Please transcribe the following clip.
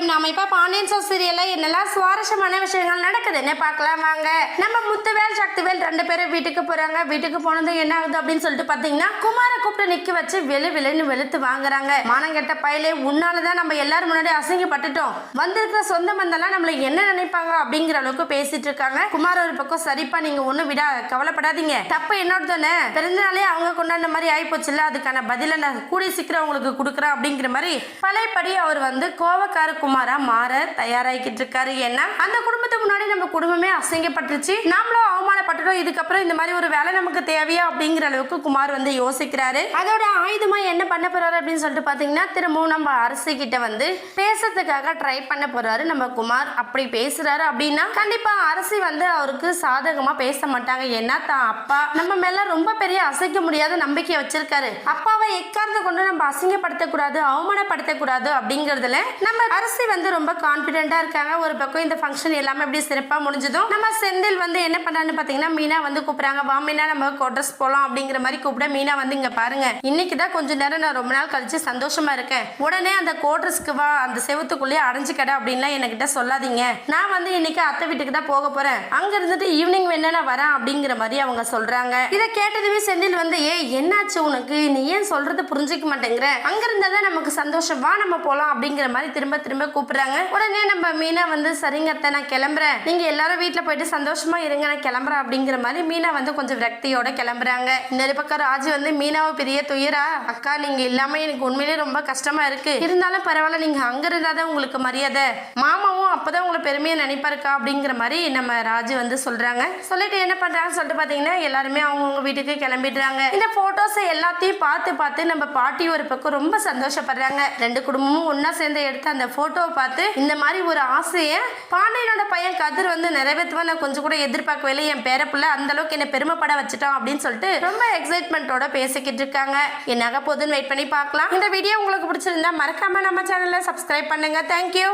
வணக்கம். நாம இப்ப பாண்டியன் ஸ்டோர்ஸ் சீரியல்ல என்னெல்லாம் சுவாரஸ்யமான விஷயங்கள் நடக்குதுன்னு பார்க்கலாம் வாங்க. நம்ம முத்துவேல் சக்திவேல் ரெண்டு பேரும் வீட்டுக்கு போறாங்க. வீட்டுக்கு போனது என்ன ஆகுது அப்படின்னு சொல்லிட்டு பாத்தீங்கன்னா குமார கூப்பிட்டு நிக்க வச்சு வெளுன்னு வெளுத்து வாங்குறாங்க. மானங்கெட்ட பயலே, உன்னாலதான் நம்ம எல்லாரும் முன்னாடி அசிங்கப்பட்டுட்டோம். வந்திருக்கிற சொந்த பந்தெல்லாம் நம்மள என்ன நினைப்பாங்க அப்படிங்கிற அளவுக்கு பேசிட்டு இருக்காங்க. குமார் ஒரு பக்கம் சரிப்பா, நீங்க ஒண்ணும் விடா கவலைப்படாதீங்க, தப்பு என்னோட தானே, பிறந்தநாளே அவங்க கொண்டாடின மாதிரி ஆயிப்போச்சுல்ல, அதுக்கான பதில நான் கூடி சீக்கிரம் உங்களுக்கு கொடுக்குறேன் அப்படிங்கிற மாதிரி பழையபடி அவர் வந்து கோவக்கார குமாரா மாற தயாராகிக்கிட்டு இருக்காரு. ஏன்னா அந்த குடும்பத்துக்கு முன்னாடி நம்ம குடும்பமே அசிங்கப்பட்டுருச்சு, நாமளும் அவமானப்பட்டுட்டோம், இதுக்கப்புறம் இந்த மாதிரி ஒரு வேலை நமக்கு தேவையா அப்படிங்கிற அளவுக்கு குமார் வந்து யோசிக்கிறாரு. அதோட ஆயுதமா என்ன பண்ண போறாரு அப்படின்னு சொல்லிட்டு பாத்தீங்கன்னா திரும்பவும் நம்ம அரசு கிட்ட வந்து பேசுறதுக்காக ட்ரை பண்ண போறாரு நம்ம குமார். அப்படி பேசுறாரு அப்படின்னா கண்டிப்பா அரசி வந்து அவருக்கு சாதகமா பேச மாட்டாங்க. ஏன்னா தான் அப்பா நம்ம மேல ரொம்ப பெரிய அசைக்க முடியாத நம்பிக்கை வச்சிருக்காரு. அப்பாவை எக்காரத்தை கொண்டு நம்ம அசிங்கப்படுத்தக்கூடாது, அவமானப்படுத்தக்கூடாது அப்படிங்கறதுல நம்ம அரசி வந்து ரொம்ப கான்பிடென்டா இருக்காங்க. ஒரு பக்கம் இந்த ஃபங்க்ஷன் எல்லாமே எப்படி சிறப்பா முடிஞ்சதும் நம்ம செந்தில் வந்து என்ன பண்ணான்னு பாத்தீங்கன்னா மீனா வந்து கூப்பிடுறாங்க. வா மீனா, நம்ம கோட்ரஸ் போலாம் அப்படிங்கிற மாதிரி கூப்பிட மீனா வந்து இங்க பாருங்க, இன்னைக்குதான் கொஞ்ச நேரம் நான் ரொம்ப நாள் கழிச்சு சந்தோஷமா இருக்கேன், உடனே அந்த கோட்ரஸ்க்கு வா, அந்த செவத்துக்குள்ளேயே அடைஞ்சு கடை அப்படின்லாம் என்கிட்ட சொல்லாதீங்க, நான் வந்து இன்னைக்கு அத்தை வீட்டுக்கு தான் போக போறேன், அங்க இருந்துட்டு ஈவினிங் வேணா நான் வரேன் அப்படிங்கிற மாதிரி அவங்க சொல்றாங்க. இதை கேட்டதுமே செந்தில் வந்து என்னாச்சு உனக்கு, நீ ஏன் சொல்றது புரிஞ்சுக்க மாட்டேங்கிற, அங்க இருந்தாதான் நமக்கு சந்தோஷம், வா நம்ம போலாம் அப்படிங்கிற மாதிரி திரும்ப திரும்ப கூப்பிடுறாங்க. உடனே நம்ம மீனா வந்து சரிங்க அத்தை, நான் கிளம்புறேன், நீங்க எல்லாரும் வீட்டுல போயிட்டு சந்தோஷமா இருங்க, நான் கிளம்புறேன் அப்படிங்கிற மாதிரி மீனா வந்து கொஞ்சம் விரக்தியோட கிளம்புறாங்க. இன்னொரு பக்கம் ராஜு வந்து மீனாவை பெரிய துயரா, அக்கா நீங்க இல்லாம எனக்கு உண்மையிலேயே ரொம்ப கஷ்டமா இருக்கு, இருந்தாலும் பரவாயில்ல, நீங்க அங்க இருந்தாதான் உங்களுக்கு மரியாதை, மாமாவும் அப்பதான் உங்களை பெருமையா நினைப்பாருக்கா அப்படிங்கிற மாதிரி நம்ம ராஜு வந்து சொல்றாங்க. சொல்லிட்டு என்ன பண்றாங்கன்னு சொல்லிட்டு பாத்தீங்கன்னா எல்லாருமே அவங்கவுங்க வீட்டுக்கு கிளம்பிடுறாங்க. இந்த போட்டோஸ் எல்லாத்தையும் பார்த்து நம்ம பாட்டி ஒரு பக்கம் ரொம்ப சந்தோஷப்படுறாங்க. ரெண்டு குடும்பமும் ஒன்னா சேர்ந்து எடுத்த அந்த போட்டோவை பார்த்து இந்த மாதிரி ஒரு ஆசையை பாண்டியனோட பையன் கதிர் வந்து நிறைவேற்றுவா நான் கொஞ்சம் கூட எதிர்பார்க்கவில்லை, என் பேரப்புள்ள அந்த அளவுக்கு என்ன பெருமைப்பட வச்சுட்டோம் அப்படின்னு சொல்லிட்டு ரொம்ப எக்ஸைட்மெண்ட்டோட பேசிக்கிட்டு இருக்காங்க. என்னாக போதுன்னு வெயிட் பண்ணி பார்க்கலாம். இந்த வீடியோ உங்களுக்கு பிடிச்சிருந்தா மறக்காம நம்ம சேனலை சப்ஸ்கிரைப் பண்ணுங்க. தேங்க்யூ.